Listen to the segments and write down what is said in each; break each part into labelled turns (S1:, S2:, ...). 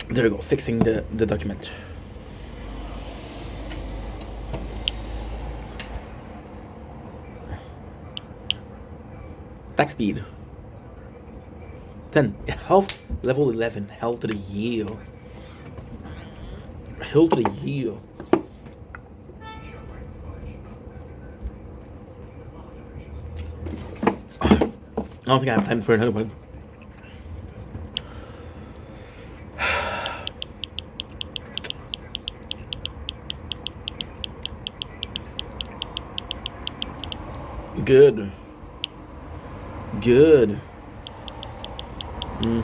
S1: There we go, fixing the document. Attack speed 10. Health level 11. Health to the yield. Health to the yield. I don't think I have time for another one. Good. Good. No.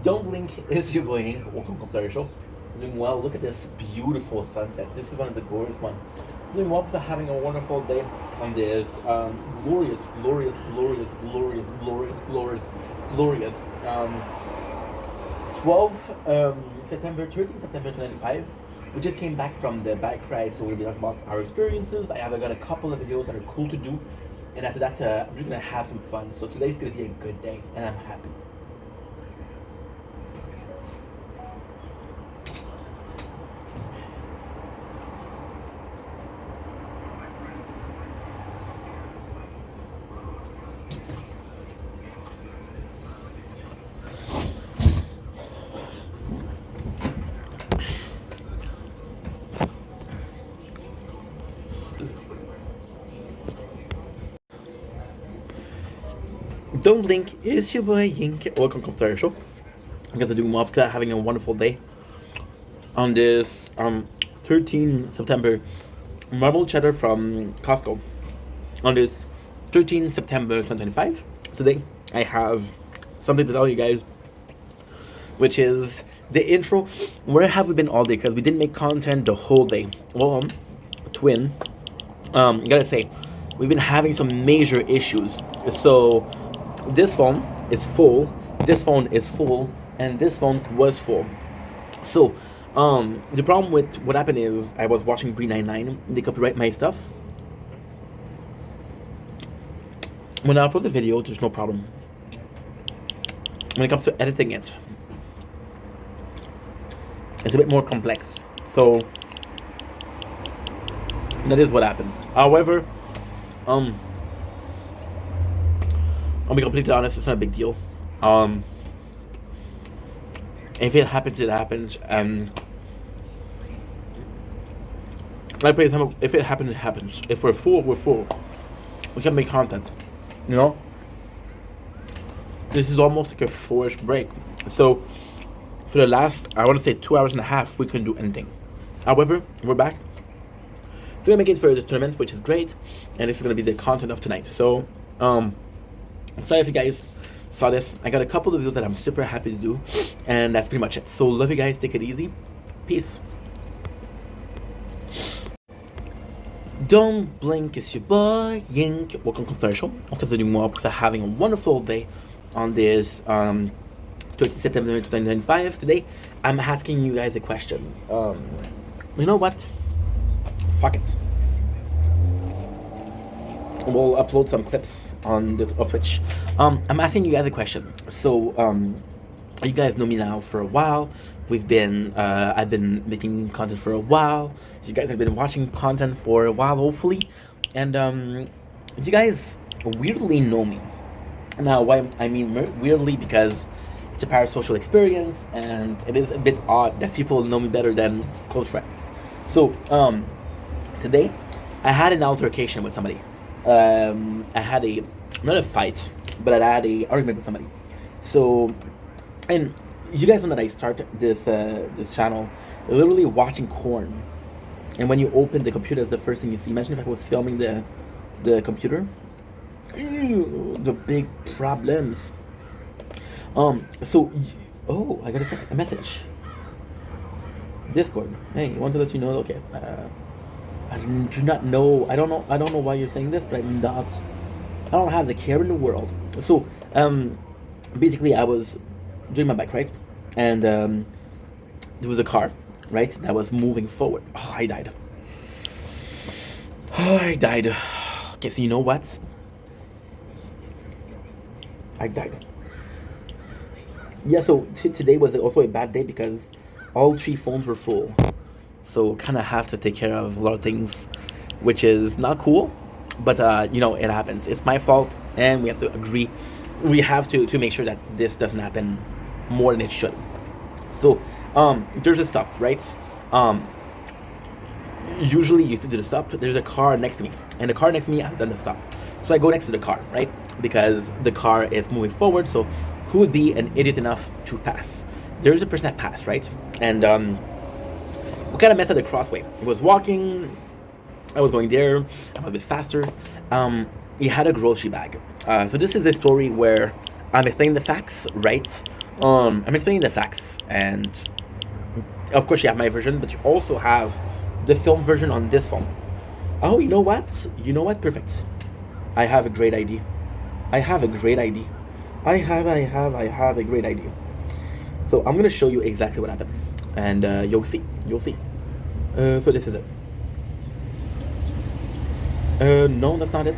S1: Don't blink, it's your boy Hank. Welcome to the show. Doing well. Look at this beautiful sunset. This is one of the gorgeous ones. Doing well for having a wonderful day on this glorious 12 September, 13 September 2025. We just came back from the bike ride, so we'll be talking about our experiences. I have got a couple of videos that are cool to do, and after that, I'm just gonna have some fun. So today's gonna be a good day, and I'm happy. Don't blink, it's your boy Yink. Welcome to the show. I'm gonna do Mobska, having a wonderful day on this 13 September. Marble cheddar from Costco on this 13 September 2025. Today I have something to tell you guys, which is the intro. Where have we been all day? Because we didn't make content the whole day. Well, twin, gotta say, we've been having some major issues. So this phone is full, this phone is full, and this phone was full. So the problem with what happened is I was watching Bree99, they copyright my stuff. When I upload the video, there's no problem. When it comes to editing it, it's a bit more complex. So that is what happened. However, I'll be completely honest, it's not a big deal. If it happens, it happens. And like, if it happens, it happens. If we're full, we're full. We can make content, you know? This is almost like a forced break. So for the last, I want to say 2 hours and a half, we couldn't do anything. However, we're back. So we're gonna make it for the tournament, which is great. And this is gonna be the content of tonight. So, sorry if you guys saw this. I got a couple of videos that I'm super happy to do, and that's pretty much it. So love you guys, take it easy, peace. Don't blink, it's your boy Yink. Welcome to the show. I'm continuing more because I'm having a wonderful day on this 30 September 2025. Today I'm asking you guys a question. You know what? Fuck it. We'll upload some clips on the Twitch. I'm asking you guys a question. So, you guys know me now for a while. I've been making content for a while. You guys have been watching content for a while, hopefully. And, you guys weirdly know me. Now, why I mean weirdly, because it's a parasocial experience, and it is a bit odd that people know me better than close friends. So, today, I had an altercation with somebody. I had not a fight, but I had a argument with somebody. So, and you guys know that I started this channel literally watching corn. And when you open the computer, it's the first thing you see. Imagine if I was filming the computer. Ew, the big problems. So, oh, I got a message. Discord. Hey, I want to let you know. Okay, I do not know. I don't know. I don't know why you're saying this, but I'm not. I don't have the care in the world. So, basically, I was doing my bike, right, and there was a car, right, that was moving forward. Oh, I died. Oh, I died. Okay, so you know what? I died. Yeah, so today was also a bad day because all three phones were full. So kind of have to take care of a lot of things, which is not cool. But it happens. It's my fault, and we have to agree. We have to make sure that this doesn't happen more than it should. So there's a stop, right? Usually you have to do the stop. There's a car next to me, and the car next to me has done the stop. So I go next to the car, right? Because the car is moving forward. So who would be an idiot enough to pass? There's a person that passed, right? And we kind of messed at the crossway. He was walking. I was going there. I'm a bit faster. He had a grocery bag. So this is the story where I'm explaining the facts, right? I'm explaining the facts, and of course you have my version, but you also have the film version on this phone. Oh, you know what? You know what? Perfect. I have a great idea. I have a great idea. I have a great idea. So I'm gonna show you exactly what happened, and you'll see. You'll see. So this is it. No, that's not it.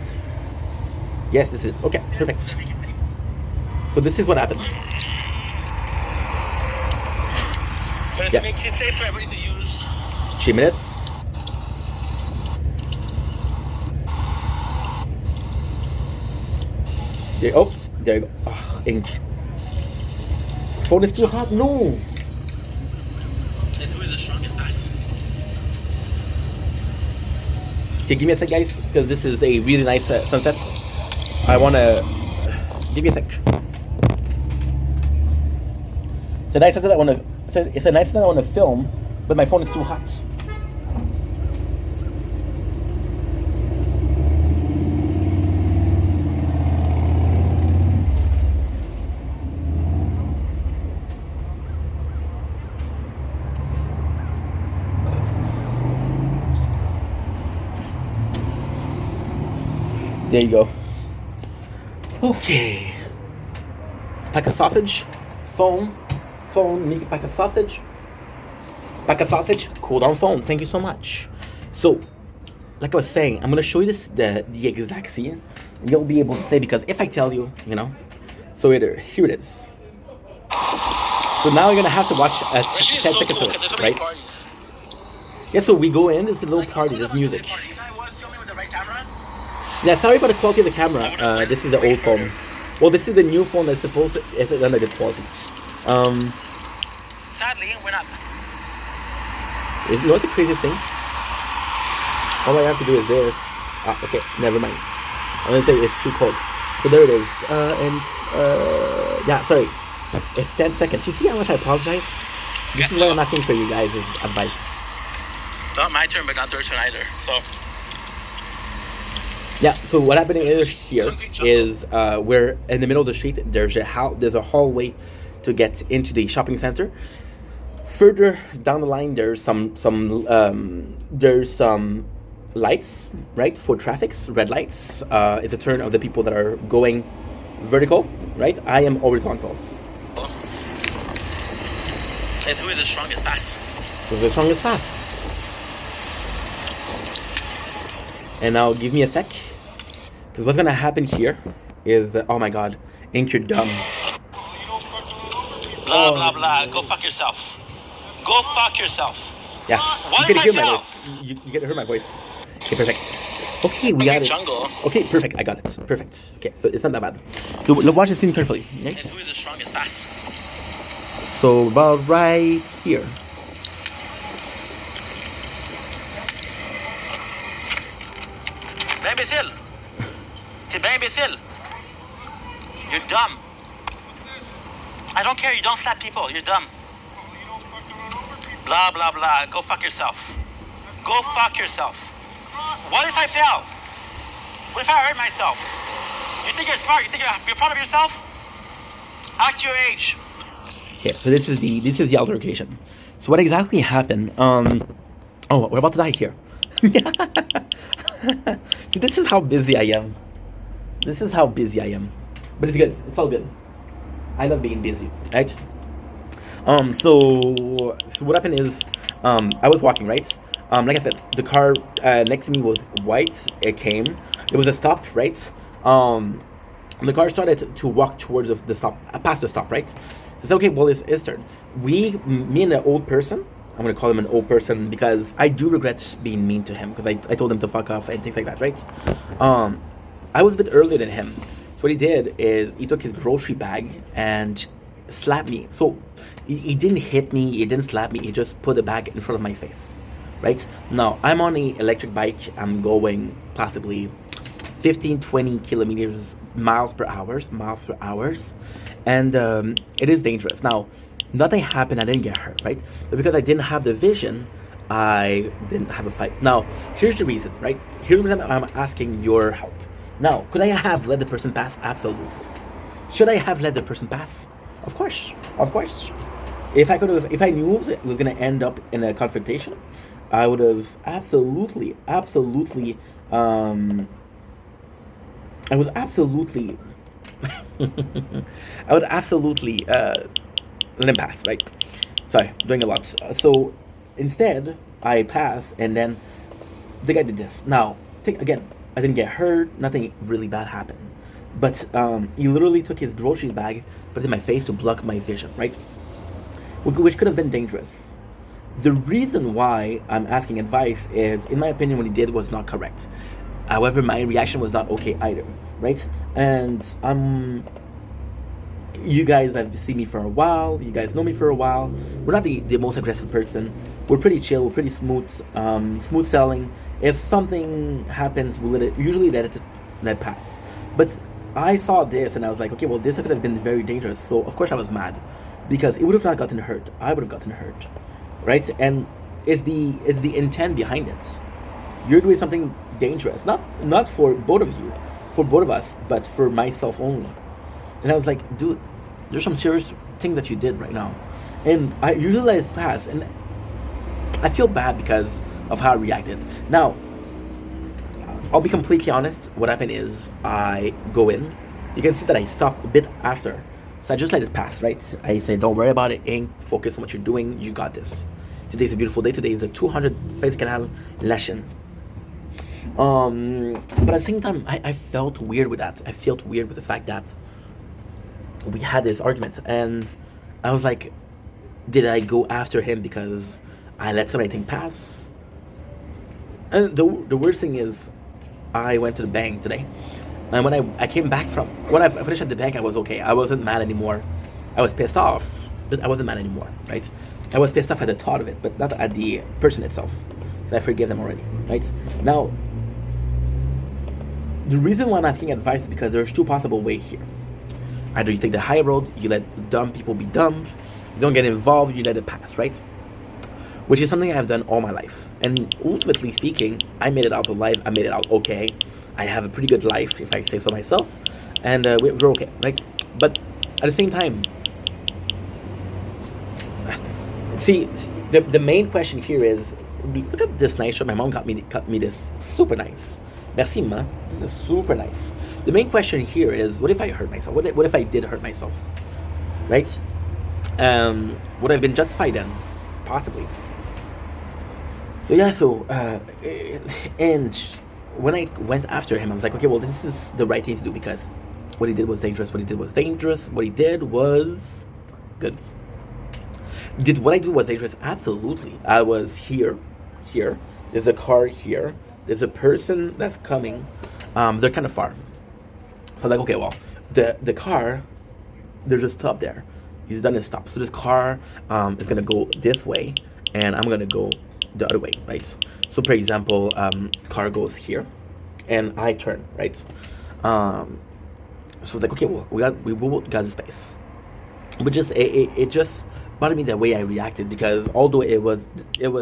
S1: Yes, this is it. Okay, perfect. So this is what happened.
S2: But it makes it safe for everybody to use.
S1: 3 minutes. There you go. Oh, ink. Phone is too hot. No.
S2: It's really the strongest pass.
S1: Okay, give me a sec, guys, because this is a really nice sunset. I wanna give me a sec. It's a nice sunset. It's a nice sunset I wanna film, but my phone is too hot. There you go. Okay. Pack a sausage. Phone. Make a pack of sausage. Pack a sausage. Cool down phone. Thank you so much. So, like I was saying, I'm gonna show you the exact scene. And you'll be able to say, because if I tell you, So here it is. So now you're gonna have to watch 10 seconds of it, right? Yeah, so we go in, there's a little party, there's music. Yeah, sorry about the quality of the camera. This is the old phone. Well, this is the new phone that's supposed to... It's under good quality.
S2: Sadly, we're not.
S1: You know what the craziest thing? All I have to do is this. Okay, never mind. I'm gonna say it's too cold. So there it is. Yeah, sorry. It's 10 seconds. You see how much I apologize? This is why I'm asking for you guys' advice.
S2: Not my turn, but not their turn either. So...
S1: Yeah, so what happened here is we're in the middle of the street. There's a hallway to get into the shopping center. Further down the line, there's some lights, right, for traffics, red lights. It's a turn of the people that are going vertical, right? I am horizontal.
S2: It's really the strongest pass.
S1: It's the strongest pass. And now give me a sec, because what's gonna happen here is oh my god, Ink, you're dumb.
S2: Blah blah blah. Go fuck yourself. Go fuck yourself.
S1: Yeah,
S2: What
S1: you can
S2: if
S1: hear
S2: I
S1: my
S2: fail?
S1: voice. You get to hear my voice. Okay, perfect. Okay, we got it.
S2: Jungle.
S1: Okay, perfect. I got it. Perfect. Okay, so it's not that bad. So watch the scene carefully. Right?
S2: It's really the strongest pass.
S1: So about right here.
S2: Imbécile. T'es bien imbécile. You're dumb. I don't care. You don't slap people. You're dumb. Blah, blah, blah. Go fuck yourself. Go fuck yourself. What if I fail? What if I hurt myself? You think you're smart? You think you're proud of yourself? Act your age.
S1: Okay, so this is the altercation. So what exactly happened? Oh, we're about to die here. See, this is how busy I am. This is how busy I am. But it's good. It's all good. I love being busy, right? So what happened is, I was walking, right? Like I said, the car next to me was white. It came. It was a stop, right? The car started to walk towards the stop, past the stop, right? So I said, okay, well, it's his turn. Me and the old person, I'm gonna call him an old person because I do regret being mean to him because I told him to fuck off and things like that, right? I was a bit earlier than him. So what he did is he took his grocery bag and slapped me. So he didn't hit me, he didn't slap me, he just put the bag in front of my face, right? Now, I'm on an electric bike, I'm going possibly 15, 20 kilometers, miles per hour, and it is dangerous. Now, nothing happened, I didn't get hurt, right? But because I didn't have the vision, I didn't have a fight. Now, here's the reason, right? Here's the reason I'm asking your help. Now, could I have let the person pass? Absolutely. Should I have let the person pass? Of course, of course. If I knew it was gonna end up in a confrontation, I would have absolutely. I was absolutely. I would absolutely let him pass, right? Sorry, doing a lot. So instead, I passed, and then the guy did this. Now, think again. I didn't get hurt. Nothing really bad happened. But he literally took his groceries bag, put it in my face to block my vision, right? Which could have been dangerous. The reason why I'm asking advice is, in my opinion, what he did was not correct. However, my reaction was not okay either, right? And you guys have seen me for a while. You guys know me for a while. We're not the most aggressive person. We're pretty chill. We're pretty smooth. Smooth selling. If something happens, we usually let it pass. But I saw this and I was like, okay, well, this could have been very dangerous. So of course I was mad because it would have not gotten hurt. I would have gotten hurt, right? And it's the intent behind it. You're doing something dangerous, not for both of you, for both of us, but for myself only. And I was like, dude, there's some serious thing that you did right now. And I usually let it pass, and I feel bad because of how I reacted. Now, I'll be completely honest. What happened is I go in. You can see that I stop a bit after. So I just let it pass, right? I say, don't worry about it, Ink. Focus on what you're doing. You got this. Today's a beautiful day. Today is a 200 face canal lesson. But at the same time, I felt weird with that. I felt weird with the fact that we had this argument. And I was like, did I go after him because I let something pass? And the worst thing is, I went to the bank today. And when I came back when I finished at the bank, I was okay. I wasn't mad anymore. I was pissed off, but I wasn't mad anymore, right? I was pissed off at the thought of it, but not at the person itself. I forgave them already, right? Now, the reason why I'm asking advice is because there's two possible ways here. Either you take the high road, you let dumb people be dumb, you don't get involved, you let it pass, right? Which is something I have done all my life. And ultimately speaking, I made it out alive, I made it out okay. I have a pretty good life, if I say so myself, and we're okay, right? But at the same time, see, the main question here is, look at this nice shirt. My mom got me this super nice. Merci, ma. This is super nice. The main question here is, what if I hurt myself? What if I did hurt myself? Right? Would I have been justified then? Possibly. So yeah, and when I went after him, I was like, okay, well, this is the right thing to do because what he did was dangerous. What he did was dangerous. What he did was good. Did what I do was dangerous? Absolutely. I was here. There's a car here. There's a person that's coming. They're kind of far. So I'm like, okay, well, the car, there's a stop there. He's done his stop. So this car is gonna go this way, and I'm gonna go the other way, right? So for example, car goes here, and I turn, right? So it's like, okay, well, we got the space. But it just bothered me the way I reacted because although it was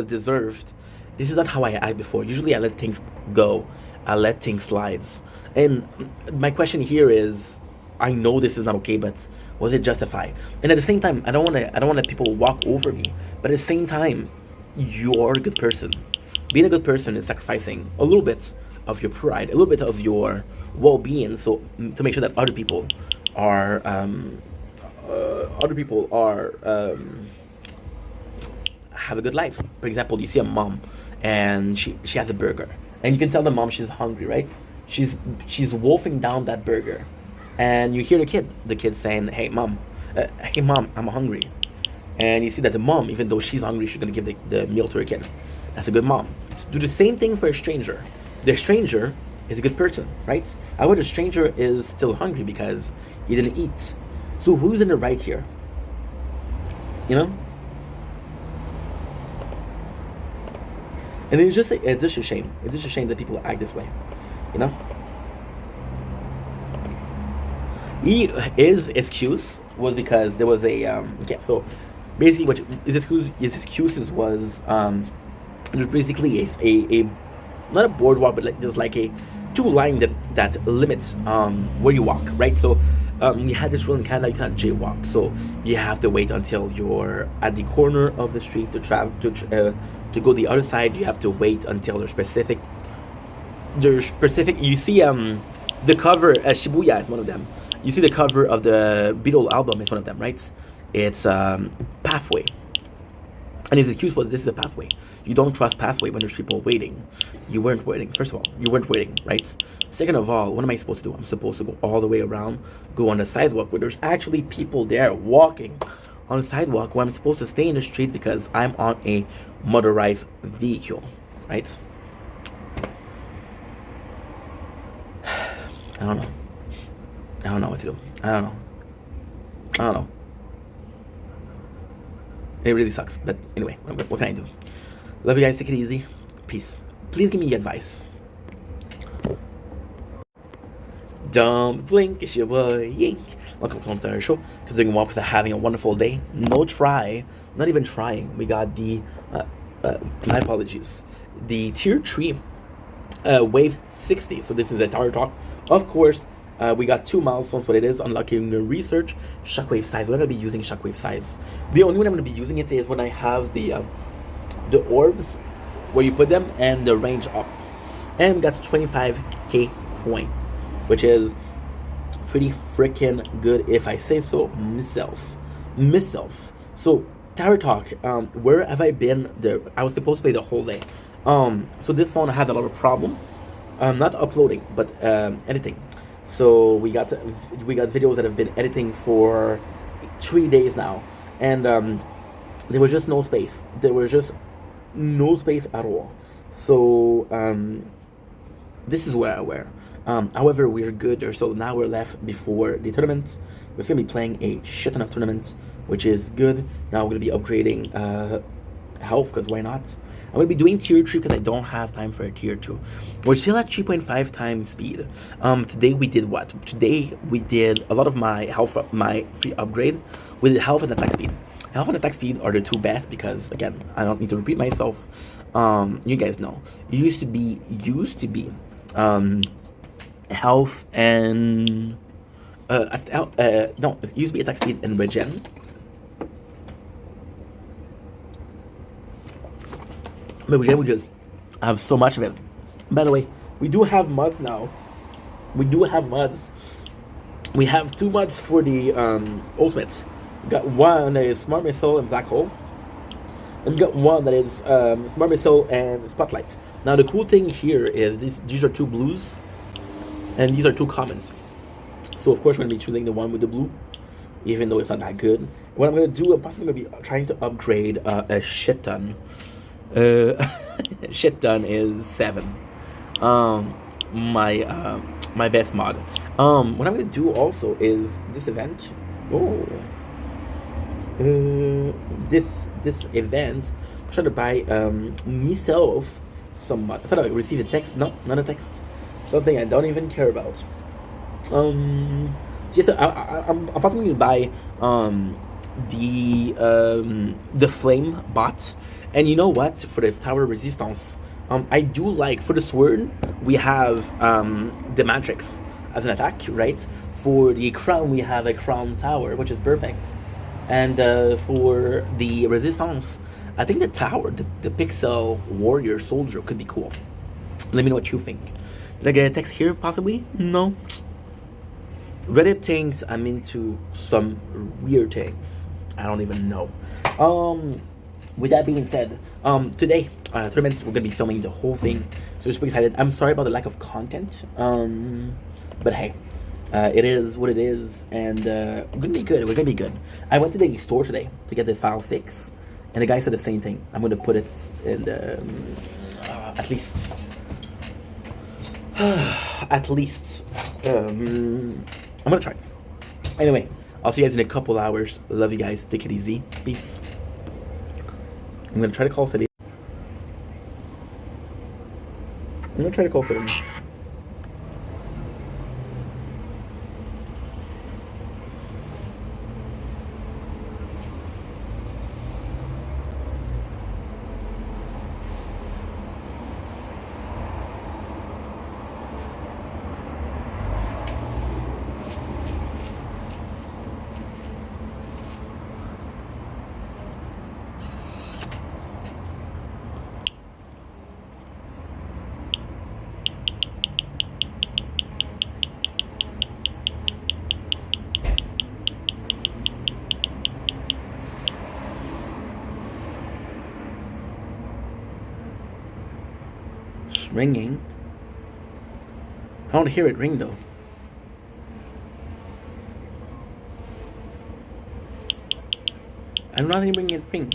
S1: deserved, this is not how I act before. Usually I let things go, I let things slide. And my question here is, I know this is not okay, but Was it justified? And at the same time, I don't want to let people walk over me. But at the same time, you're a good person. Being a good person is sacrificing a little bit of your pride, a little bit of your well-being, so to make sure that other people are have a good life. For example, you see a mom and she has a burger, and you can tell the mom she's hungry, right? She's wolfing down that burger, and you hear the kid saying, hey mom, I'm hungry." And you see that the mom, even though she's hungry, she's gonna give the meal to her kid. That's a good mom. Do the same thing for a stranger. The stranger is a good person, right? However, the stranger is still hungry because he didn't eat. So who's in the right here? You know? And it's just a shame. It's just a shame that people act this way. You know? His excuse was because there was a okay, so basically what his excuses was there's basically a not a boardwalk, but like there's like a two line that limits where you walk, right? So we had this rule in Canada, you cannot jaywalk, so you have to wait until you're at the corner of the street to travel to go the other side. You have to wait until there's specific. You see the cover, Shibuya is one of them. You see the cover of the Beatles album, it's one of them, right? It's Pathway. And his excuse was, this is a pathway. You don't trust pathway when there's people waiting. You weren't waiting. First of all, you weren't waiting, right? Second of all, what am I supposed to do? I'm supposed to go all the way around, go on the sidewalk where there's actually people there walking on the sidewalk, where I'm supposed to stay in the street because I'm on a motorized vehicle, right? I don't know. I don't know what to do. I don't know. It really sucks. But anyway, what can I do? Love you guys. Take it easy. Peace. Please give me your advice. Don't blink, it's your boy Yink. Welcome to our show. Because they're going to having a wonderful day. Not even trying. We got the, my apologies, the tier 3 wave 60. So this is a tower talk. Of course, we got 2 milestones. What it is: unlocking the research, shockwave size. We're going to be using shockwave size. The only way I'm going to be using it is when I have the orbs where you put them and the range up. And we got 25k points, which is pretty freaking good if I say so myself. So Tower Talk, where have I been? I was supposed to play the whole day. So this phone has a lot of problem. Not uploading, but editing. So we got videos that have been editing for 3 days now, and there was just no space. There was just no space at all. So this is where I were. However, we're good. So now we're left before the tournament. We're gonna be playing a shit ton of tournaments, which is good. Now we're gonna be upgrading health, because why not? I'm gonna be doing tier 3 because I don't have time for a tier 2. We're still at 3.5 times speed. Today we did what? Today we did a lot of my health, my free upgrade with health and attack speed. Health and attack speed are the two best because, again, I don't need to repeat myself. You guys know. It used to be health and no, it used to be attack speed and regen. But we just have so much of it. By the way, we do have mods now. We have 2 mods for the ultimates. We got one that is Smart Missile and Black Hole. And we got one that is Smart Missile and Spotlight. Now the cool thing here is these are 2 blues, and these are 2 commons. So of course we're gonna be choosing the one with the blue, even though it's not that good. What I'm gonna do, I'm possibly gonna be trying to upgrade a shit ton. Shit ton is 7. My best mod. What I'm gonna do also is this event. This event. I'm trying to buy myself some mod. I thought I would receive a text. No, not a text. Something I don't even care about. Yes, I'm possibly gonna buy the flame bot. And you know what? For the tower resistance, I do like, for the sword, we have the Matrix as an attack, right? For the crown, we have a crown tower, which is perfect. And for the resistance, I think the tower, the pixel warrior soldier could be cool. Let me know what you think. Did I get a text here, possibly? No. Reddit thinks I'm into some weird things. I don't even know. With that being said, today, 3 minutes, we're gonna be filming the whole thing. So super excited. I'm sorry about the lack of content. But hey, it is what it is, and we're gonna be good. We're gonna be good. I went to the store today to get the file fixed, and the guy said the same thing. I'm gonna put it in the at least. At least. I'm gonna try. Anyway, I'll see you guys in a couple hours. Love you guys. Take it easy. Peace. I'm gonna try to call Philly. It's ringing. I don't hear it ring though. I'm not hearing it ring.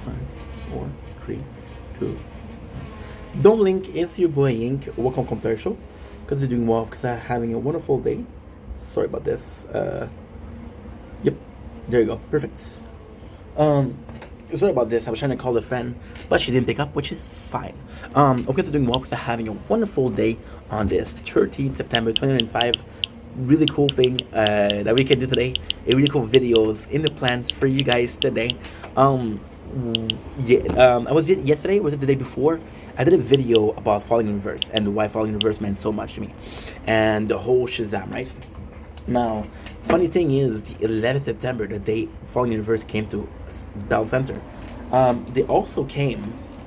S1: Five, 4, 3, 2. Don't link, it's your boy Ink. Welcome to the show. Because you're doing well, because I'm having a wonderful day. Sorry about this. Yep. There you go. Perfect. Sorry about this. I was trying to call a friend, but she didn't pick up, which is fine. Okay, so doing well because I'm having a wonderful day on this 13th September 2005. Really cool thing that we can do today. A really cool videos in the plans for you guys today. I was yesterday. Was it the day before? I did a video about Falling in Reverse and why Falling in Reverse meant so much to me, and the whole Shazam, right? Now, funny thing is, the 11th September, the day Falling in Reverse came to Bell Center, they also came.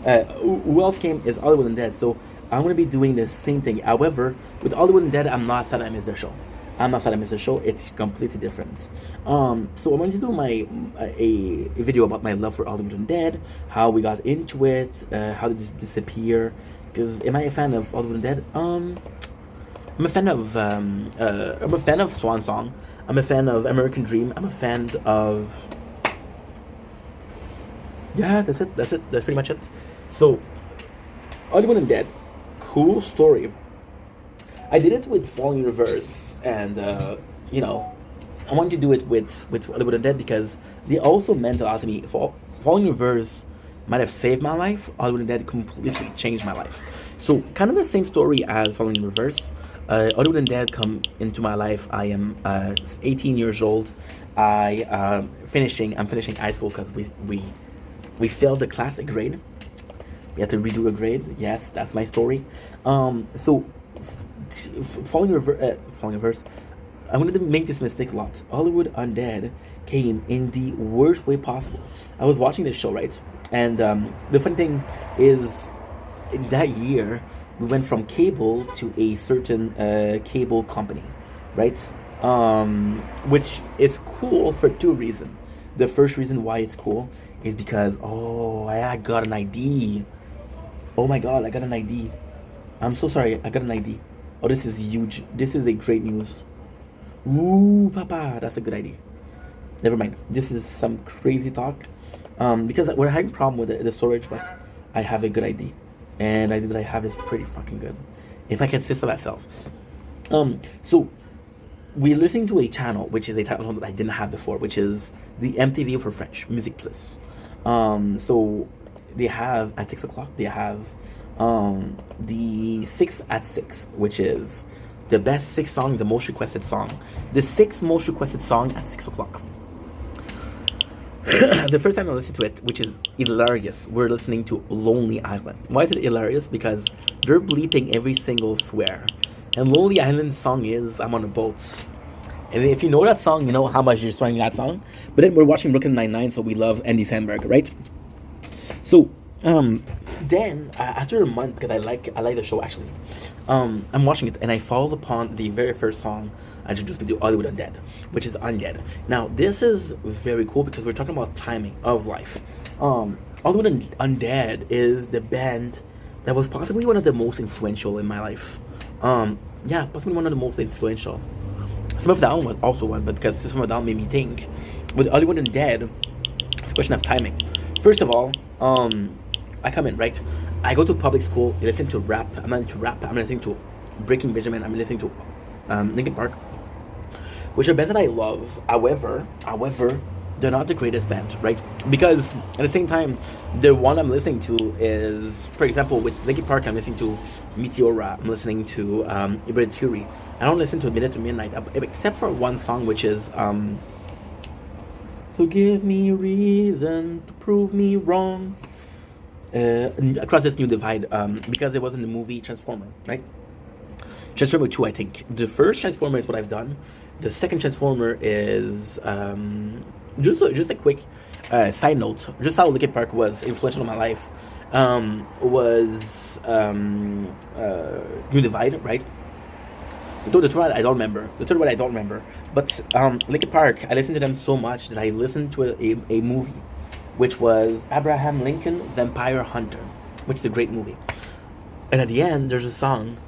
S1: Who else came is Hollywood Undead. So I'm gonna be doing the same thing. However, with Hollywood Undead, I'm not sad I missed the show. It's completely different. So I'm going to do a video about my love for Hollywood Undead, how we got into it, how did it disappear. Because am I a fan of Hollywood Undead? I'm a fan of Swan Song. I'm a fan of American Dream. I'm a fan of. Yeah, that's it. That's pretty much it. So, Hollywood Undead, cool story. I did it with Falling in Reverse, and I wanted to do it with Hollywood Undead because they also meant a lot to me. Falling in Reverse might have saved my life. Hollywood Undead completely changed my life. So, kind of the same story as Falling in Reverse. Hollywood Undead come into my life. I am 18 years old. I'm finishing high school because we failed the classic grade. We had to redo a grade. Yes, that's my story. So Falling in Reverse. I'm going to make this mistake a lot. Hollywood Undead came in the worst way possible. I was watching this show, right? And the funny thing is, in that year, we went from cable to a certain cable company, right? Which is cool for two reasons. The first reason why it's cool is because, I got an ID. Oh my god, I got an ID. I'm so sorry, I got an ID. Oh, this is huge. This is a great news. Ooh, papa, that's a good idea. Never mind. This is some crazy talk. Because we're having a problem with the storage, but I have a good ID. And the ID that I have is pretty fucking good. If I can say so myself. So we're listening to a channel, which is a channel that I didn't have before, which is the MTV for French, Music Plus. So they have, at 6 o'clock, they have the 6 at 6, which is the best 6 song, the most requested song. The 6 most requested song at 6 o'clock. The first time I listened to it, which is hilarious, we're listening to Lonely Island. Why is it hilarious? Because they're bleeping every single swear. And Lonely Island's song is I'm on a boat. And if you know that song, you know how much you're swearing that song. But then we're watching Brooklyn Nine-Nine, so we love Andy Samberg, right? So, then after a month, because I like the show actually, I'm watching it and I fall upon the very first song I introduced me to Hollywood Undead, which is Undead. Now this is very cool because we're talking about timing of life. Hollywood Undead is the band that was possibly one of the most influential in my life. Yeah, possibly one of the most influential. System of a Down was also one, but because System of a Down made me think. With Hollywood Undead, it's a question of timing. First of all, I come in, right? I go to public school, I listen to rap. I'm not into rap. I'm listening to Breaking Benjamin. I'm listening to Linkin Park, which are bands that I love. However, they're not the greatest band, right? Because at the same time, the one I'm listening to is, for example, with Linkin Park, I'm listening to Meteora. I'm listening to Hereditary. I don't listen to Minute to Midnight, except for one song, which is So give me a reason to prove me wrong. Across this new divide, because it was in the movie Transformer, right? Transformer 2, I think. The first Transformer is what I've done. The second Transformer is just a quick side note. Just how Linkin Park was influential in my life was New Divide, right? The third one I don't remember. The third one I don't remember. But Linkin Park, I listened to them so much that I listened to a movie, which was Abraham Lincoln Vampire Hunter, which is a great movie. And at the end, there's a song,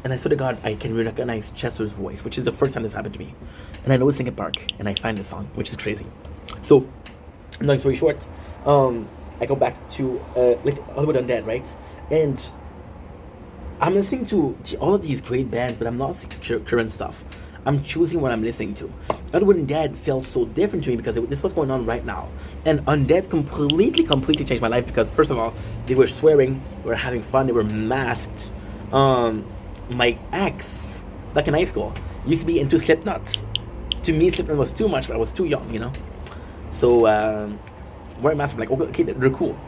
S1: and I swear to God, I can recognize Chester's voice, which is the first time this happened to me. And I know it's Linkin Park, and I find the song, which is crazy. So, long story short, I go back to Hollywood Undead, right? And I'm listening to all of these great bands, but I'm not listening to current stuff. I'm choosing what I'm listening to. Hollywood Undead felt so different to me because this was going on right now. And Undead completely changed my life because, first of all, they were swearing, they were having fun, they were masked. My ex, back in high school, used to be into Slipknot. To me, Slipknot was too much, but I was too young, you know? So, wearing masks, I'm like, okay, they're cool.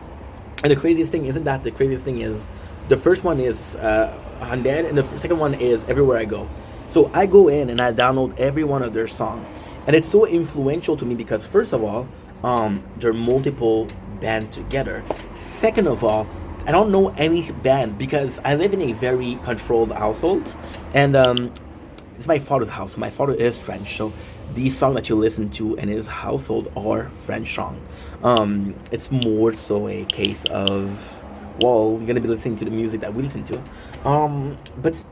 S1: And the craziest thing isn't that. The craziest thing is, the first one is Undead, and the second one is Everywhere I Go. So I go in and I download every one of their songs. And it's so influential to me because, first of all, they're multiple band together. Second of all, I don't know any band because I live in a very controlled household. And it's my father's house. My father is French. So these songs that you listen to in his household are French songs. It's more so a case of, well, you're going to be listening to the music that we listen to. But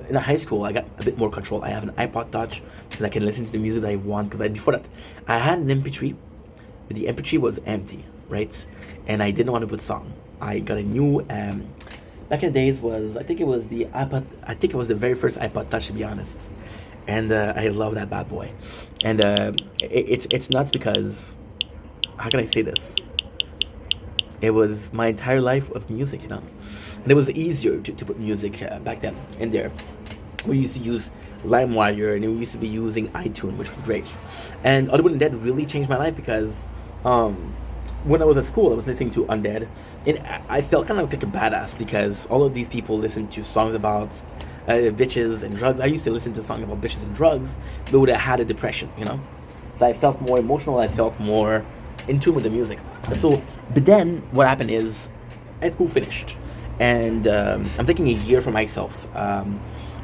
S1: in high school, I got a bit more control. I have an iPod Touch, and I can listen to the music that I want. Because before that, I had an MP3, but the MP3 was empty, right? And I didn't want to put song. I got a new. Back in the days I think it was the iPod. I think it was the very first iPod Touch, to be honest. And I love that bad boy. And it's nuts because, how can I say this? It was my entire life of music, you know. And it was easier to put music back then in there. We used to use LimeWire, and we used to be using iTunes, which was great. And Hollywood Undead really changed my life because when I was at school, I was listening to Undead, and I felt kind of like a badass because all of these people listened to songs about bitches and drugs. I used to listen to songs about bitches and drugs, but would have had a depression, you know. So I felt more emotional. I felt more in tune with the music. So, but then what happened is, high school finished, and I'm taking a year for myself,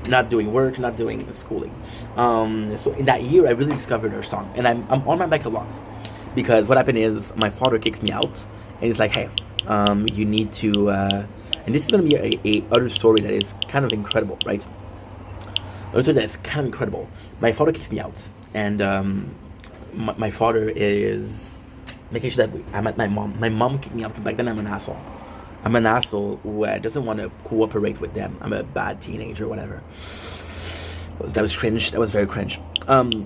S1: not doing work, not doing schooling. So in that year, I really discovered her song, and I'm on my bike a lot, because what happened is my father kicks me out, and he's like, hey, you need to, and this is gonna be a other story that is kind of incredible, right? Another story that is kind of incredible. My father kicks me out, and my father is making sure that I'm at my mom. My mom kicked me out because back then I'm an asshole. I'm an asshole who doesn't want to cooperate with them. I'm a bad teenager, whatever. That was cringe. That was very cringe.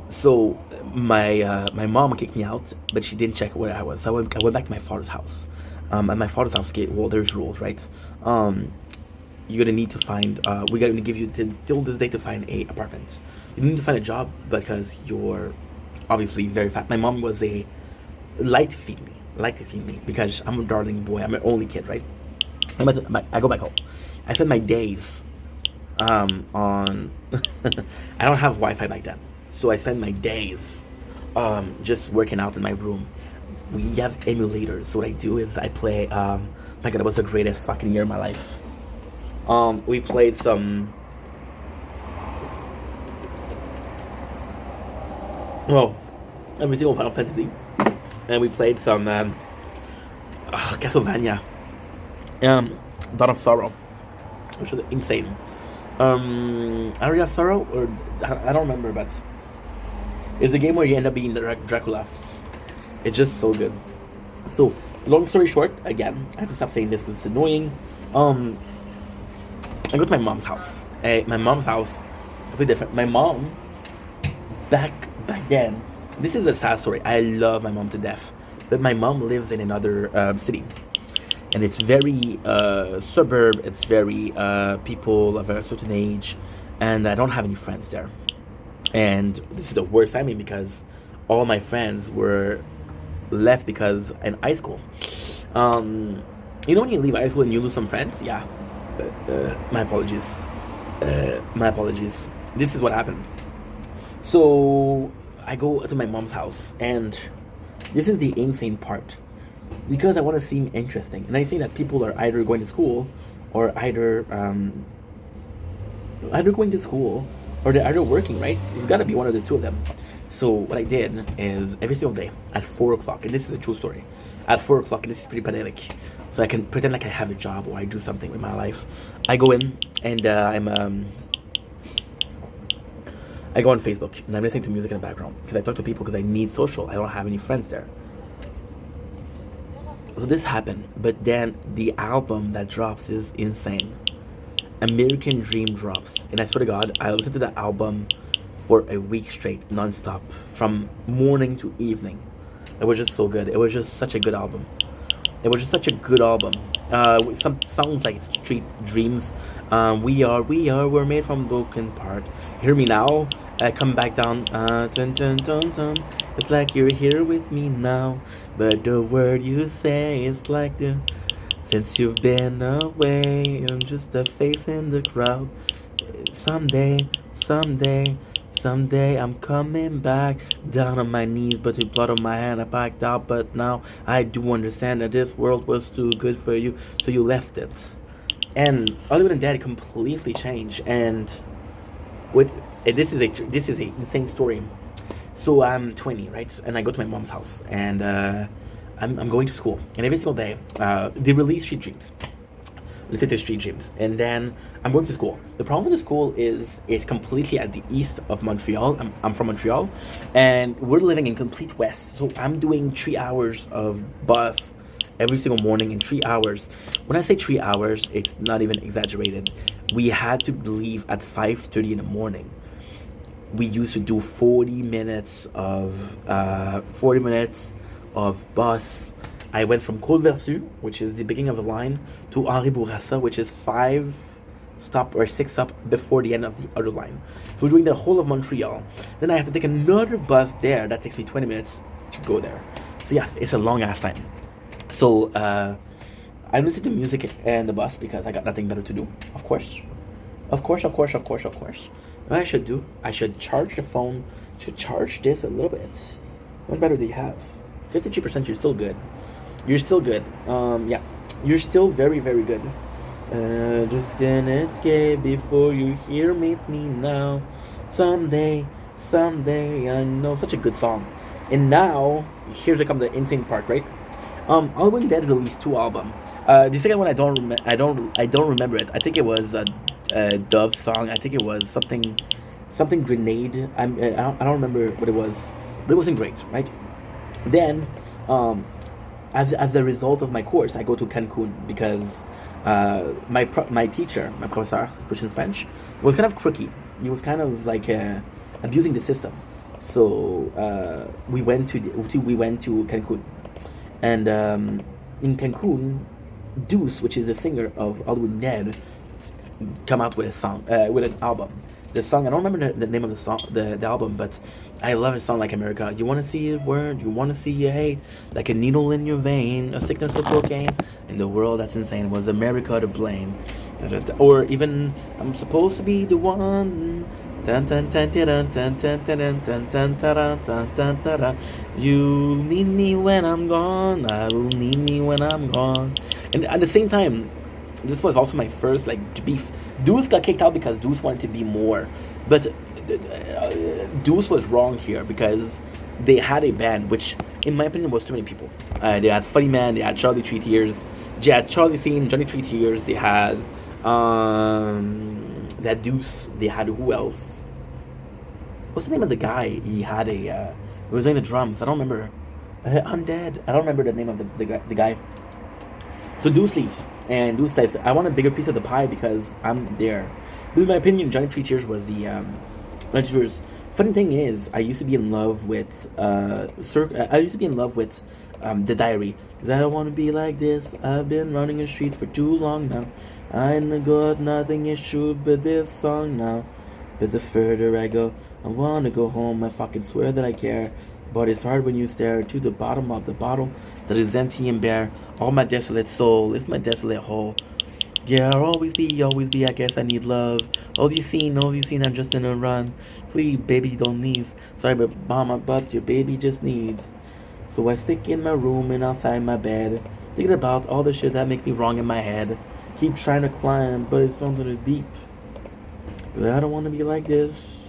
S1: So my mom kicked me out, but she didn't check where I was. So I went back to my father's house. At my father's house, well, there's rules, right? You're gonna need to find. We're gonna give you till this day to find a apartment. You need to find a job because you're obviously very fat. My mom was a like to feed me because I'm a darling boy. I'm an only kid, right? I go back home. I spend my days on. I don't have Wi-Fi back then, so I spend my days just working out in my room. We have emulators, so what I do is I play. My God, it was the greatest fucking year of my life. We played some. Oh, every single Final Fantasy, and we played some Castlevania, Dawn of Sorrow, which was insane. Aria of Sorrow, or I don't remember, but it's the game where you end up being Dracula. It's just so good. So, long story short, again, I have to stop saying this because it's annoying. I go to my mom's house. My mom's house, completely different. My mom, back then, this is a sad story. I love my mom to death, but my mom lives in another city, and it's very suburb. It's very people of a certain age, and I don't have any friends there. And this is the worst timing because all my friends were left because in high school. You know when you leave high school and you lose some friends? Yeah. My apologies. My apologies. This is what happened. So I go to my mom's house, and this is the insane part because I want to seem interesting, and I think that people are either going to school or either going to school or they're either working, right? It's got to be one of the two of them. So what I did is every single day at 4 o'clock, and this is a true story, at 4 o'clock, and this is pretty pathetic, so I can pretend like I have a job or I do something with my life. I go in and I go on Facebook and I'm listening to music in the background because I talk to people because I need social. I don't have any friends there. So this happened, but then the album that drops is insane. American Dream drops, and I swear to God, I listened to that album for a week straight, non-stop, from morning to evening. It was just so good. It was just such a good album. With some songs like Street Dreams, we're made from broken part. Hear me now, come back down, dun dun dun dun. It's like you're here with me now, but the word you say is like the. Since you've been away, I'm just a face in the crowd. Someday, I'm coming back. Down on my knees, but with blood on my hand, I backed out. But now I do understand that this world was too good for you, so you left it. And Hollywood and Dad completely changed. And this is a insane story. So I'm 20, right? And I go to my mom's house, and I'm going to school, and every single day, they release Street Dreams. Listen to Street Dreams, and then I'm going to school. The problem with the school is it's completely at the east of Montreal. I'm from Montreal, and we're living in complete west. So I'm doing 3 hours of bus every single morning in 3 hours. When I say 3 hours, it's not even exaggerated. We had to leave at 5:30 in the morning. We used to do 40 minutes of bus. I went from Côte-Vertu, which is the beginning of the line, to Henri Bourassa, which is 6 stops before the end of the other line. So we're doing the whole of Montreal. Then I have to take another bus there. That takes me 20 minutes to go there. So yes, it's a long ass time. So I listen to music and the bus because I got nothing better to do. Of course. What I should do, I should charge the phone, should charge this a little bit. How much battery do you have? 53%, you're still good. Yeah. You're still very, very good. Just gonna escape before you hear me now. Someday, I know. Such a good song. And now, here's the insane part, right? Hollywood Dead released 2 albums. The second one I don't remember it. I think it was a Dove song. I think it was something Grenade. I don't remember what it was, but it wasn't great, right? Then, as a result of my course, I go to Cancun because my teacher, my professor, which in French, was kind of crooked. He was kind of like abusing the system. So we went to Cancun, and in Cancun, Deuce, which is the singer of Hollywood Dead, come out with a song, with an album. the song. I don't remember the name of the song, the album, but I love a song like America. You wanna see it word, you wanna see your hate, like a needle in your vein, a sickness of cocaine. In the world that's insane, was America to blame? Or even I'm supposed to be the one. Dun, dun, dun, dun, dun, dun, dun, dun, dun, dun, dun, dun, dun, dun, dun. You need me when I'm gone. I will need me when I'm gone. And at the same time, this was also my first like beef. Deuce got kicked out because Deuce wanted to be more, but Deuce was wrong here because they had a band which, in my opinion, was too many people. They had Funny Man, they had Charlie Three Tears, they had Charlie Scene, Johnny Three Tears, they had that Deuce, they had who else? What's the name of the guy? He had a he was playing the drums. I don't remember. Undead. I don't remember the name of the guy. So Deuce leaves, and Deuce says, "I want a bigger piece of the pie because I'm there." But in my opinion, Johnny Three Tears was the Johnny Three Tears. Funny thing is, I used to be in love with I used to be in love with The Diary, because I don't want to be like this. I've been running a street for too long now. I ain't got nothing is true but this song now. But the further I go, I wanna go home. I fucking swear that I care. But it's hard when you stare to the bottom of the bottle that is empty and bare. All my desolate soul is my desolate hole. Yeah, I'll always be, I guess I need love. All you seen, I'm just in a run. Please, baby, don't leave. Sorry, but mama, but your baby just needs. So I stick in my room and outside my bed, thinking about all the shit that makes me wrong in my head. Keep trying to climb, but it's under the deep. But I don't want to be like this.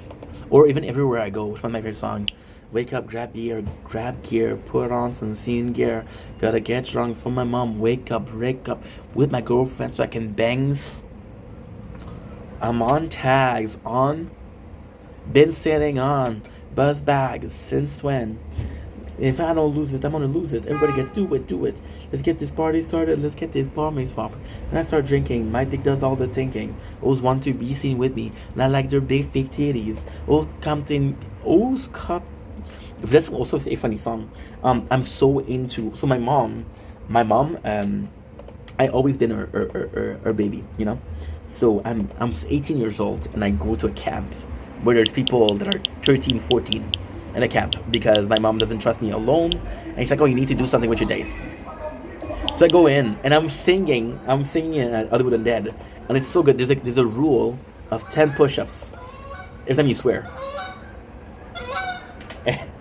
S1: Or even Everywhere I Go, which is one of my favorite songs. Wake up, grab gear, put on some scene gear. Gotta get drunk for my mom. Wake up, break up with my girlfriend so I can bangs. I'm on tags, been sitting on buzz bags since when? If I don't lose it, I'm gonna lose it. Everybody gets do it. Let's get this party started. Let's get this barmaid swap. Then I start drinking. My dick does all the thinking. Always want to be seen with me. And I like their big fake titties. Always cup. That's also a funny song. I'm so into. So my mom, I always been her baby, you know. So I'm 18 years old and I go to a camp where there's people that are 13, 14 in a camp because my mom doesn't trust me alone. And she's like, "Oh, you need to do something with your days." So I go in and I'm singing Other Than Dead, and it's so good. There's a rule of 10 push-ups every time you swear.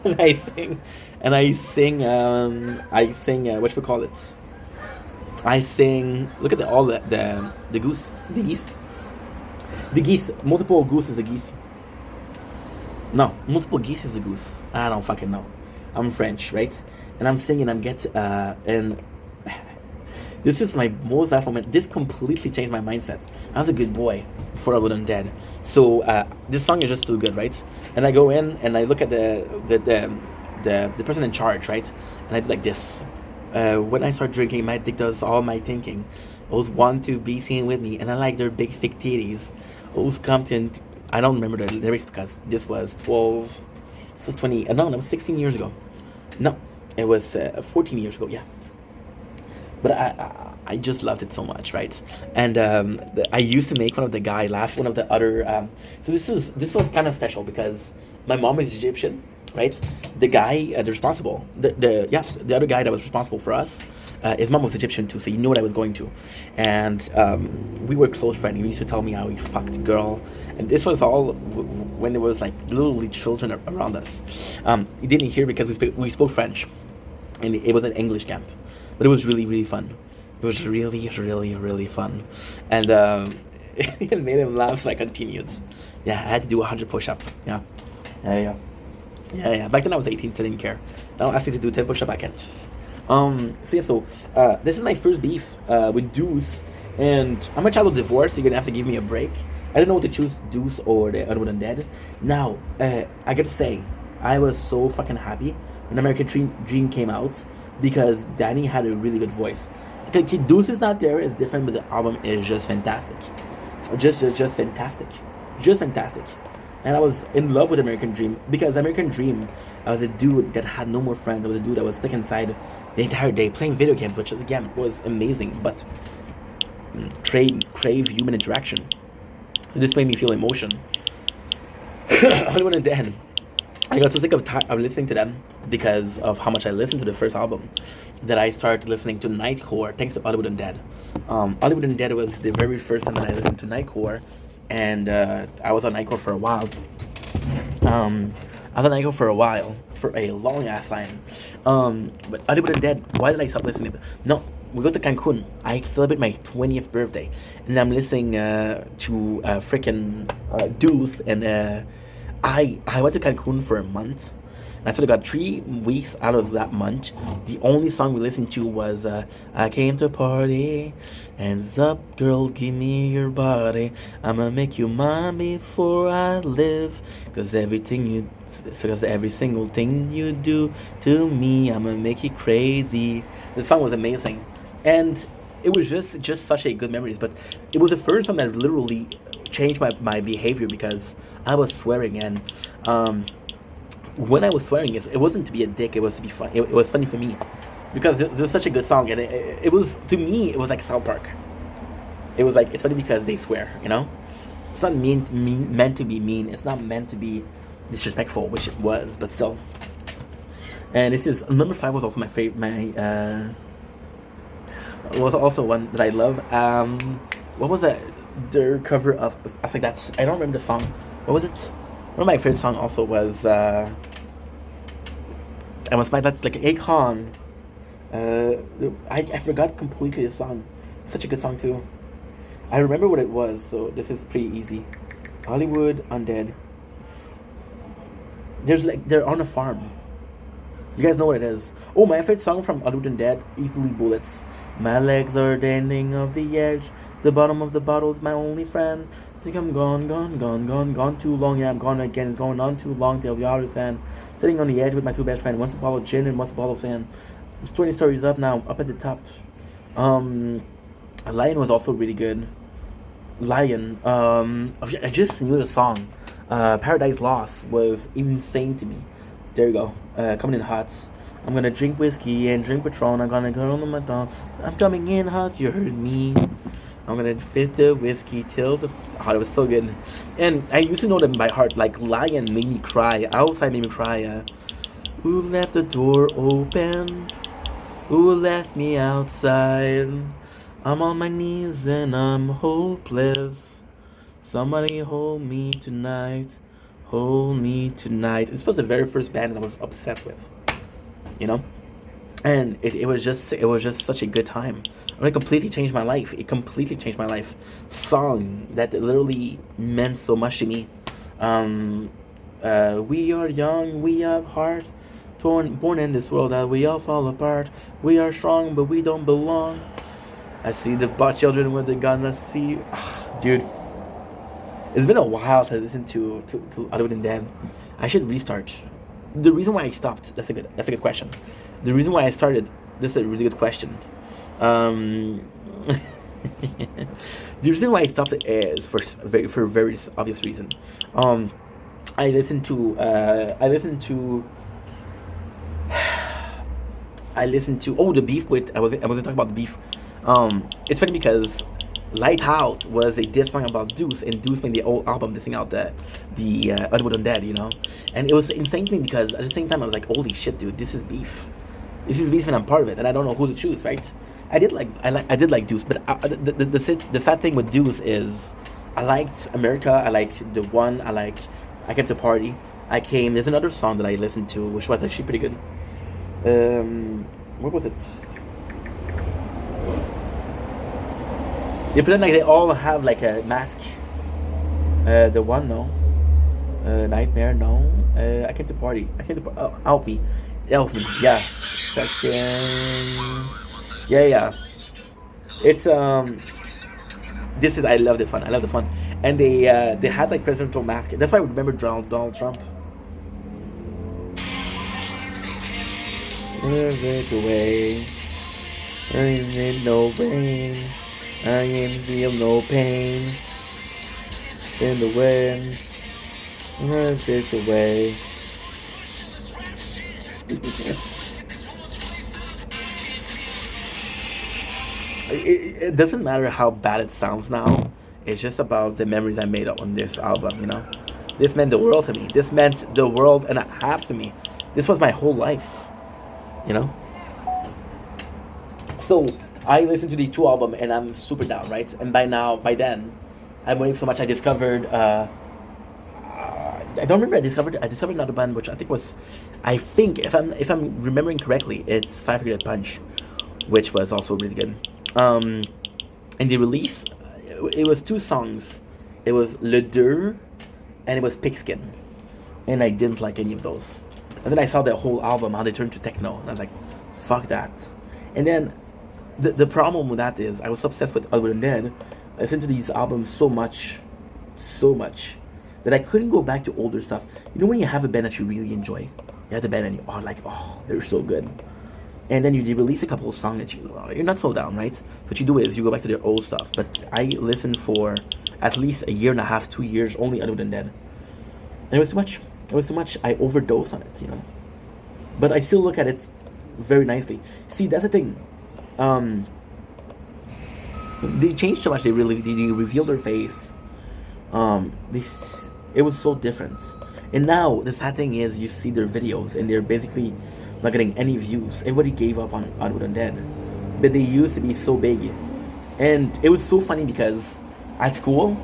S1: And I sing, what should we call it? I sing, look at all the geese, multiple goose is a geese. No, multiple geese is a goose. I don't fucking know. I'm French, right? And I'm singing, and this is my most laughable moment. This completely changed my mindset. I was a good boy before I was dead. So this song is just too good, right? And I go in and I look at the person in charge, right? And I do like this. When I start drinking, my dick does all my thinking. Always want to be seen with me, and I like their big thick titties. Always come to. I don't remember the lyrics because this was 20. No, that was 16 years ago. No, it was 14 years ago. Yeah. But I just loved it so much, right? And I used to make fun of the guy, laugh one of the other. So this was kind of special because my mom is Egyptian, right? The guy, the responsible, the other guy that was responsible for us, his mom was Egyptian too, so he knew what I was going to, and we were close friends. He used to tell me how he fucked a girl, and this was all when there was like literally children around us. He didn't hear because we spoke French, and it was an English camp. But it was really, really fun. It was really, really, really fun. And it made him laugh, so I continued. Yeah, I had to do 100 push-ups. Yeah. Back then I was 18, so I didn't care. Now ask me to do 10 push-ups, I can't. This is my first beef with Deuce. And I'm a child of divorce, so you're going to have to give me a break. I don't know what to choose, Deuce or the Other Than Dead. Now, I gotta say, I was so fucking happy when American Dream came out, because Danny had a really good voice. Okay, Deuce is not there, it's different, but the album is just fantastic. Just fantastic. Just fantastic. And I was in love with American Dream, because American Dream, I was a dude that had no more friends. I was a dude that was stuck inside the entire day playing video games, which again was amazing, but crave human interaction. So this made me feel emotion. Hollywood Undead. I got so sick of listening to them because of how much I listened to the first album that I started listening to Nightcore thanks to Hollywood Undead. Hollywood Undead was the very first time that I listened to Nightcore, and I was on Nightcore for a while. I was on Nightcore for a while, for a long ass time. But Hollywood Undead, why did I stop listening to them? No, we go to Cancun. I celebrate my 20th birthday, and I'm listening to freaking Deuce and I went to Cancun for a month. And I sort of got 3 weeks out of that month. The only song we listened to was I came to party. Hands up, girl, give me your body. I'ma make you mine before I live. Cause every single thing you do to me, I'ma make you crazy. The song was amazing. And it was just such a good memories. But it was the first time that literally changed my behavior because I was swearing, and when I was swearing, it wasn't to be a dick. It was to be fun. It was funny for me because it was such a good song, and it was, to me, it was like South Park. It was like, it's funny because they swear, you know. It's not meant to be mean. It's not meant to be disrespectful, which it was, but still. And this is number 5 was also my favorite. Was also one that I love. What was that? Their cover of, I was like, that's, I don't remember the song. What was it? One of my favorite songs also was I was by that, like, Akon. I forgot completely the song. Such a good song too. I remember what it was, so this is pretty easy. Hollywood Undead. They're on a farm. You guys know what it is. Oh, my favorite song from Hollywood Undead, Easily Bullets. My legs are bending off the edge. The bottom of the bottle is my only friend. Think I'm gone too long. Yeah, I'm gone again. It's going on too long. Till the understand. Sitting on the edge with my 2 best friends. Once a bottle of gin and once a bottle of fan. It's 20 stories up now, up at the top. Lion was also really good. Lion. I just knew the song. Paradise Lost was insane to me. There you go. Coming in hot. I'm gonna drink whiskey and drink Patron. I'm gonna go on my thumb. I'm coming in hot. You heard me. I'm gonna fit the whiskey till the. Oh, it was so good. And I used to know them by heart. Like, Lion made me cry. Outside made me cry. Who left the door open? Who left me outside? I'm on my knees and I'm hopeless. Somebody hold me tonight. Hold me tonight. It's about the very first band that I was obsessed with. You know? And it was just such a good time. And it completely changed my life. It completely changed my life. Song that literally meant so much to me. We are young, we have heart. Born in this world that we all fall apart. We are strong, but we don't belong. I see the children with the guns. I see, dude. It's been a while to listen to Hollywood Undead. I should restart. The reason why I stopped. That's a good question. The reason why I started. This is a really good question. The reason why I stopped is for a very obvious reason. I listened to the beef with I was gonna talk about the beef. It's funny because Light Out was a diss song about Deuce, and Deuce made the old album dissing out the Hollywood Undead, you know, and it was insane to me because at the same time I was like, holy shit, dude, this is beef, and I'm part of it, and I don't know who to choose, right? I did like Deuce, but the sad thing with Deuce is I liked America, I liked The One, I Came to Party, There's another song that I listened to which was actually pretty good. What was it? They pretend like they all have like a mask. The One, no. Nightmare, no. I Came to Party. Help me. Yeah. Second. Yeah. It's I love this one. And they had like presidential mask. That's why I remember Donald Trump. It away. I ain't no rain. I ain't feel no pain. In the wind. It away. It doesn't matter how bad it sounds now. It's just about the memories I made on this album, you know? This meant the world to me. This meant the world and a half to me. This was my whole life, you know. So I listened to the two album and I'm super down, right? And by then, I'm waiting so much. I discovered. I don't remember. I discovered another band which I think was, I think if I'm remembering correctly, it's Five Finger Death Punch, which was also really good. And the release, it was two songs. It was Le Deux, and it was Pigskin, and I didn't like any of those. And then I saw the whole album, how they turned to techno, and I was like, fuck that. And then the problem with that is I was so obsessed with Other Than Dead. I listened to these albums so much, that I couldn't go back to older stuff. You know when you have a band that you really enjoy, you have the band and you are like, oh, they're so good. And then you release a couple of songs that you're not so down, right? What you do is you go back to their old stuff. But I listened for at least a year and a half, 2 years, only Other Than Dead. And it was too much. It was too much. I overdosed on it, you know. But I still look at it very nicely. See, that's the thing. They changed so much. They revealed their face. It was so different. And now the sad thing is, you see their videos and they're basically not getting any views. Everybody gave up on Other Than Dead, but they used to be so big, and it was so funny because at school.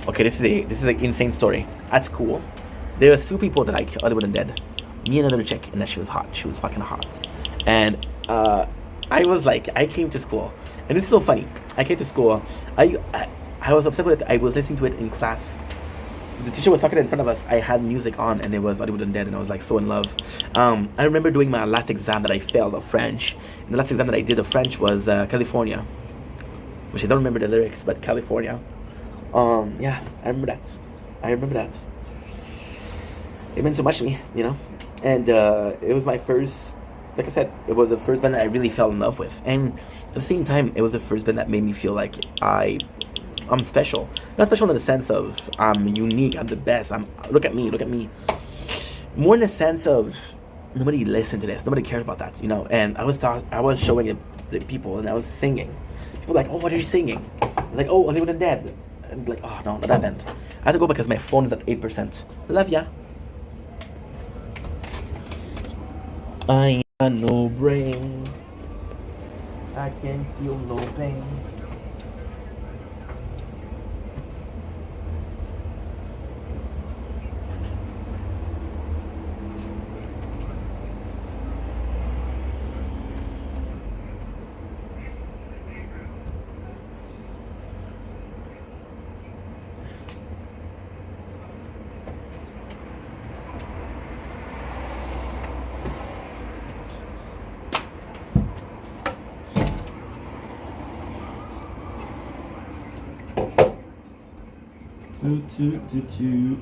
S1: Okay, this is an insane story. At school, there was two people that I Other Than Dead. Me and another chick, and that she was hot. She was fucking hot, and I was like, I came to school, and this is so funny. I came to school. I was upset with it. I was listening to it in class. The teacher was talking in front of us. I had music on, and it was Other Than Dead, and I was like so in love. I remember doing my last exam that I failed of French. And the last exam that I did of French was California, which I don't remember the lyrics, but California. Yeah, I remember that. It meant so much to me, you know. And it was my first, like I said, it was the first band that I really fell in love with. And at the same time, it was the first band that made me feel like I'm special. Not special in the sense of I'm unique, I'm the best. Look at me. More in the sense of nobody listened to this, nobody cares about that, you know. And I was showing it to people, and I was singing. People were like, oh, what are you singing? Like, oh, Other Than Dead. And like, oh no, not that band. I have to go because my phone is at 8%. Love ya. I got no brain. I can feel no pain.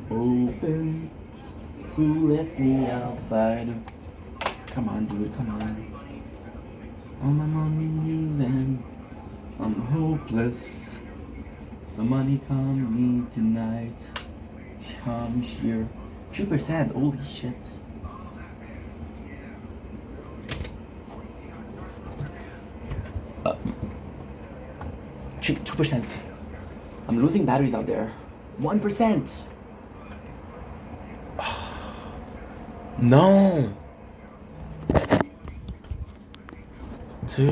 S1: Open. Who left me outside? Come on, dude, come on. On my money then. I'm hopeless. Somebody come me tonight. Come here. 2%, holy shit. 2%. I'm losing batteries out there. 1%. No. 2.